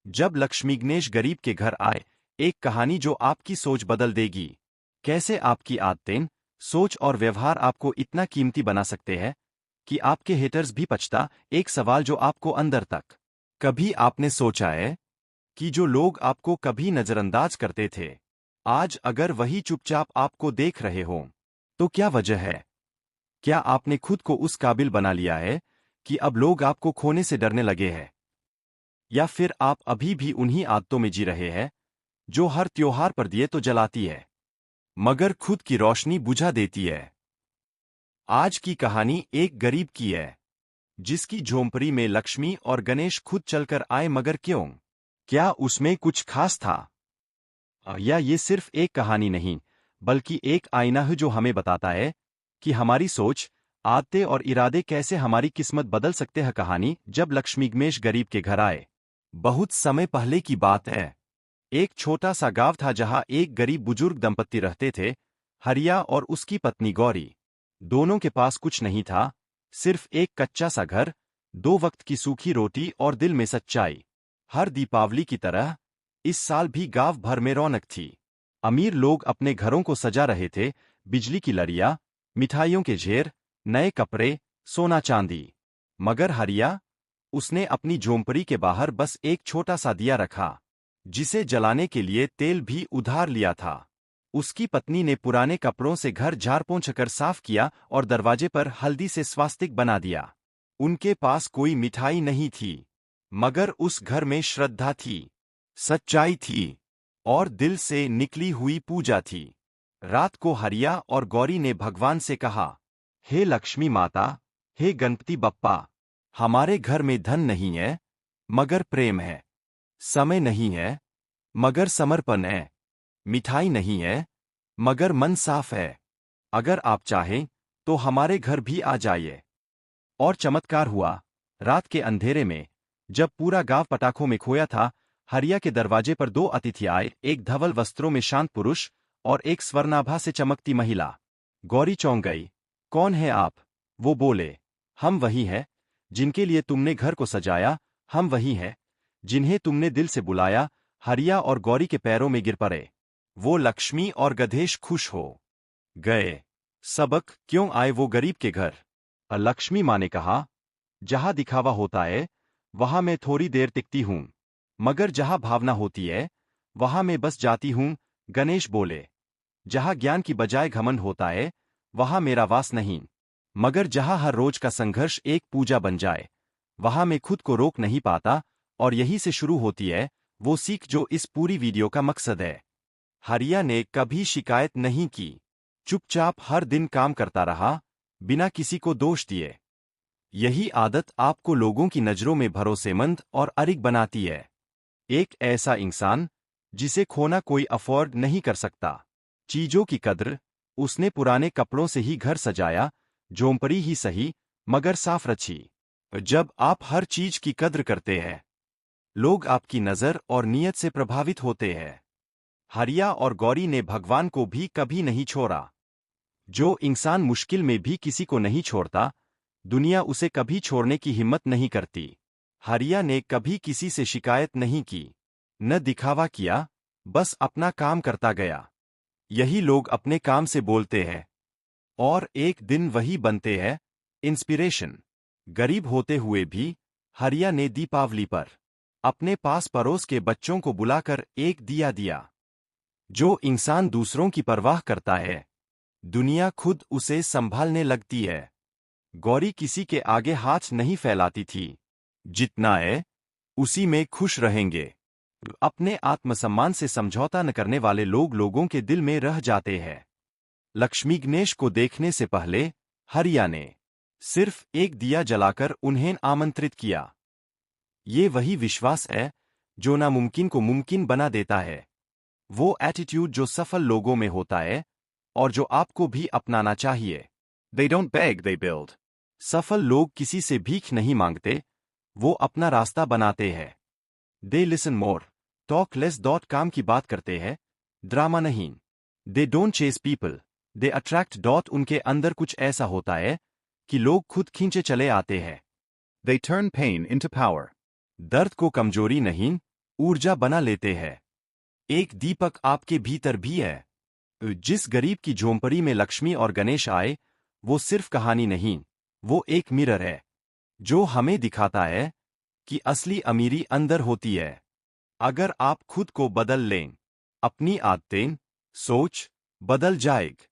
जब लक्ष्मीगणेश गरीब के घर आए, एक कहानी जो आपकी सोच बदल देगी। कैसे आपकी आदतें, सोच और व्यवहार आपको इतना कीमती बना सकते हैं कि आपके हेटर्स भी पछता। एक सवाल जो आपको अंदर तक कभी आपने सोचा है कि जो लोग आपको कभी नजरअंदाज करते थे, आज अगर वही चुपचाप आपको देख रहे हों, तो क्या वजह है? क्या आपने खुद को उस काबिल बना लिया है कि अब लोग आपको खोने से डरने लगे हैं? या फिर आप अभी भी उन्हीं आदतों में जी रहे हैं जो हर त्योहार पर दिए तो जलाती है, मगर खुद की रोशनी बुझा देती है? आज की कहानी एक गरीब की है, जिसकी झोंपड़ी में लक्ष्मी और गणेश खुद चलकर आए, मगर क्यों? क्या उसमें कुछ खास था? या ये सिर्फ एक कहानी नहीं, बल्कि एक आईना है जो हमें बताता है कि हमारी सोच, आदतें और इरादे कैसे हमारी किस्मत बदल सकते हैं। कहानी जब लक्ष्मीगणेश गरीब के घर आए। बहुत समय पहले की बात है। एक छोटा सा गांव था जहां एक गरीब बुजुर्ग दंपत्ति रहते थे, हरिया और उसकी पत्नी गौरी। दोनों के पास कुछ नहीं था, सिर्फ एक कच्चा सा घर, दो वक्त की सूखी रोटी और दिल में सच्चाई। हर दीपावली की तरह इस साल भी गांव भर में रौनक थी। अमीर लोग अपने घरों को सजा रहे थे, बिजली की लड़ियां, मिठाइयों के ढेर, नए कपड़े, सोना चांदी। मगर हरिया, उसने अपनी झोंपड़ी के बाहर बस एक छोटा सा दिया रखा, जिसे जलाने के लिए तेल भी उधार लिया था। उसकी पत्नी ने पुराने कपड़ों से घर झाड़ पोंछ कर साफ किया और दरवाजे पर हल्दी से स्वास्तिक बना दिया। उनके पास कोई मिठाई नहीं थी, मगर उस घर में श्रद्धा थी, सच्चाई थी और दिल से निकली हुई पूजा थी। रात को हरिया और गौरी ने भगवान से कहा, हे लक्ष्मी माता, हे गणपति बप्पा, हमारे घर में धन नहीं है, मगर प्रेम है। समय नहीं है, मगर समर्पण है। मिठाई नहीं है, मगर मन साफ है। अगर आप चाहें तो हमारे घर भी आ जाइए। और चमत्कार हुआ। रात के अंधेरे में, जब पूरा गांव पटाखों में खोया था, हरिया के दरवाजे पर दो अतिथि आए, एक धवल वस्त्रों में शांत पुरुष और एक स्वर्णाभा से चमकती महिला। गौरी चौंक गई। कौन है आप? वो बोले। हम वही हैं जिनके लिए तुमने घर को सजाया, हम वही हैं जिन्हें तुमने दिल से बुलाया। हरिया और गौरी के पैरों में गिर पड़े। वो लक्ष्मी और गधेश खुश हो गए। सबक क्यों आए वो गरीब के घर? लक्ष्मी माँ ने कहा, जहां दिखावा होता है वहां मैं थोड़ी देर टिकती हूं, मगर जहां भावना होती है वहां मैं बस जाती हूं। गणेश बोले, जहां ज्ञान की बजाय घमंड होता है वहां मेरा वास नहीं, मगर जहां हर रोज का संघर्ष एक पूजा बन जाए वहां मैं खुद को रोक नहीं पाता। और यही से शुरू होती है वो सीख जो इस पूरी वीडियो का मकसद है। हरिया ने कभी शिकायत नहीं की, चुपचाप हर दिन काम करता रहा, बिना किसी को दोष दिए। यही आदत आपको लोगों की नजरों में भरोसेमंद और अडिग बनाती है। एक ऐसा इंसान जिसे खोना कोई अफोर्ड नहीं कर सकता। चीजों की कद्र, उसने पुराने कपड़ों से ही घर सजाया, झोंपड़ी ही सही, मगर साफ रखी। जब आप हर चीज की कद्र करते हैं, लोग आपकी नजर और नीयत से प्रभावित होते हैं। हरिया और गौरी ने भगवान को भी कभी नहीं छोड़ा। जो इंसान मुश्किल में भी किसी को नहीं छोड़ता, दुनिया उसे कभी छोड़ने की हिम्मत नहीं करती। हरिया ने कभी किसी से शिकायत नहीं की, न दिखावा किया, बस अपना काम करता गया। यही लोग अपने काम से बोलते हैं और एक दिन वही बनते हैं इंस्पिरेशन। गरीब होते हुए भी हरिया ने दीपावली पर अपने पास पड़ोस के बच्चों को बुलाकर एक दिया दिया। जो इंसान दूसरों की परवाह करता है, दुनिया खुद उसे संभालने लगती है। गौरी किसी के आगे हाथ नहीं फैलाती थी। जितना है उसी में खुश रहेंगे। अपने आत्मसम्मान से समझौता न करने वाले लोग लोगों के दिल में रह जाते हैं। लक्ष्मीगणेश को देखने से पहले हरिया ने सिर्फ एक दिया जलाकर उन्हें आमंत्रित किया। ये वही विश्वास है जो नामुमकिन को मुमकिन बना देता है। वो एटीट्यूड जो सफल लोगों में होता है और जो आपको भी अपनाना चाहिए। They don't beg, they build. सफल लोग किसी से भीख नहीं मांगते, वो अपना रास्ता बनाते हैं। They listen more, talk less. काम की बात करते हैं, ड्रामा नहीं। They don't chase people, they attract. उनके अंदर कुछ ऐसा होता है कि लोग खुद खींचे चले आते हैं। They turn pain into power. दर्द को कमजोरी नहीं, ऊर्जा बना लेते हैं। एक दीपक आपके भीतर भी है। जिस गरीब की झोंपड़ी में लक्ष्मी और गणेश आए, वो सिर्फ कहानी नहीं, वो एक मिरर है जो हमें दिखाता है कि असली अमीरी अंदर होती है। अगर आप खुद को बदल लें, अपनी आदतें, सोच बदल जाएगी।